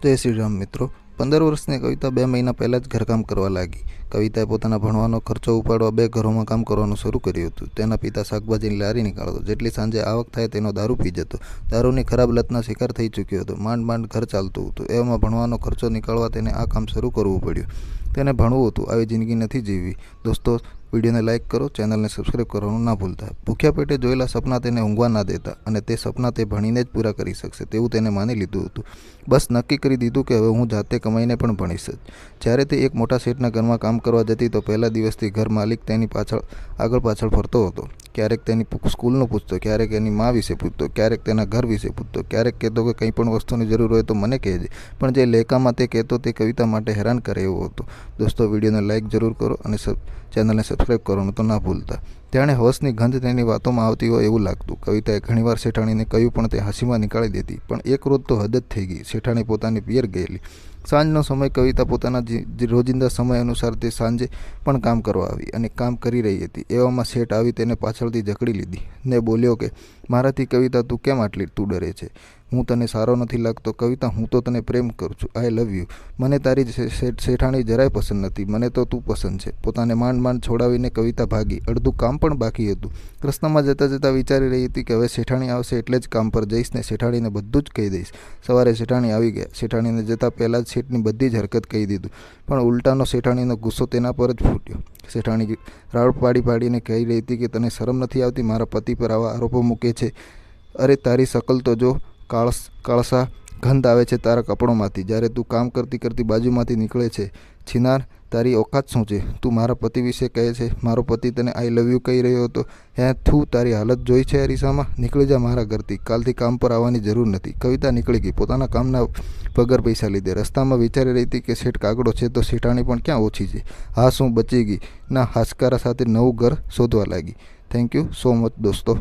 जय श्री राम मित्रों। 15 वर्षની કવિતા 2 મહિના પહેલાં જ ઘરકામ કરવા લાગી। કવિતાએ પોતાના ભણવાનો ખર્ચો ઉપાડવા 2 ઘરોમાં કામ કરવાનું શરૂ કર્યું હતું। તેના પિતા શાકભાજીની લારી નીકાળતો, જેટલી સાંજે આવક થાય તેનો દારૂ પી જતો। દારૂની ખરાબ લતના શિકાર થઈ ચૂક્યો હતો। માંડ ઘર ચાલતું હતું। એવામાં ભણવાનો ખર્ચો નીકાળવા તેને આ કામ શરૂ કરવું પડ્યું। તેને ભણવું હતું, આવી જિંદગી નથી જીવવી। દોસ્તો, વિડીયોને લાઇક કરો, ચેનલને સબસ્ક્રાઈબ કરવાનું ના ભૂલતા। ભૂખ્યા પેટે જોયેલા સપના તેને ઊંઘવા ના દેતા અને તે સપના તે ભણીને જ પૂરા કરી શકશે તેવું તેને માની લીધું હતું। બસ નક્કી કરી દીધું કે હવે હું જાતે કમાઈને પણ ભણીશ જ। જ્યારે તે એક મોટા શેઠના ઘરમાં કામ કરવા જતી તો પહેલા દિવસથી ઘર માલિક તેની આગળ પાછળ ફરતો હતો। ક્યારેક તેની સ્કૂલનું પૂછતો, ક્યારેક એની મા વિશે પૂછતો, ક્યારેક તેના ઘર વિશે પૂછતો, ક્યારેક કહેતો કે કંઈ પણ વસ્તુની જરૂર હોય તો મને કહેજે, પણ જે લેખામાં તે કહેતો તે કવિતા માટે હેરાન કરે એવો હતો। દોસ્તો, વિડીયોને લાઇક જરૂર કરો અને ચેનલને સબસ્ક્રાઈબ કરવાનું તો ના ભૂલતા। જાણે હવસની ગંધ તેની વાતોમાં આવતી હોય એવું લાગતું। કવિતાએ ઘણીવાર શેઠાણીને કહ્યું પણ તે હસીમાં નીકાળી દેતી। પણ એક રોજ તો હદ જ થઈ ગઈ। શેઠાણી પોતાની પિયર ગયેલી। સાંજનો સમય, કવિતા પોતાના રોજિંદા સમય અનુસાર તે સાંજે પણ કામ કરવા આવી અને કામ કરી રહી હતી। એવામાં શેઠ આવી તેને પાછળથી જકડી લીધી ને બોલ્યો કે મારાથી કવિતા તું કેમ આટલી તું ડરે છે? હું તને સારો નથી લાગતો કવિતા? હું તો તને પ્રેમ કરું છું, આઈ લવ યુ। મને તારી શેઠાણી જરાય પસંદ નથી, મને તો તું પસંદ છે। પોતાને માંડ છોડાવીને કવિતા ભાગી। અડધું કામ પણ બાકી હતું। રસ્તામાં જતાં વિચારી રહી હતી કે હવે શેઠાણી આવશે એટલે જ કામ પર જઈશ ને શેઠાણીને બધું જ કહી દઈશ। સવારે શેઠાણી આવી ગયા। શેઠાણીને જતાં પહેલાં જ શેઠની બધી જ હરકત કહી દીધું, પણ ઉલટાનો શેઠાણીનો ગુસ્સો તેના પર જ ફૂટ્યો। શેઠાણી રાડ પાડીને કહી રહી હતી કે તને શરમ નથી આવતી? મારા પતિ પર આવા આરોપો મૂકે છે? અરે તારી શકલ તો જો, કાળસા ગંધ આવે છે તારા કપડોમાંથી જ્યારે તું કામ કરતી બાજુમાંથી નીકળે છે। છીનાર, તારી ઓકાત શું છે? તું મારા પતિ વિશે કહે છે? મારો પતિ તને આઈ લવ યુ કહી રહ્યો હતો? થૂ, તારી હાલત જોઈ છે અરીસામાં? નીકળી જા મારા ઘરથી, કાલથી કામ પર આવવાની જરૂર નથી। કવિતા નીકળી ગઈ પોતાના કામના વગર પૈસા લીધે। રસ્તામાં વિચારી રહી હતી કે શેઠ કાગડો છે તો શેઠાણી પણ ક્યાં ઓછી છે? હા, શું બચી ગઈ ના? હાશકારા સાથે નવું ઘર શોધવા લાગી। થેન્ક યુ સો મચ દોસ્તો।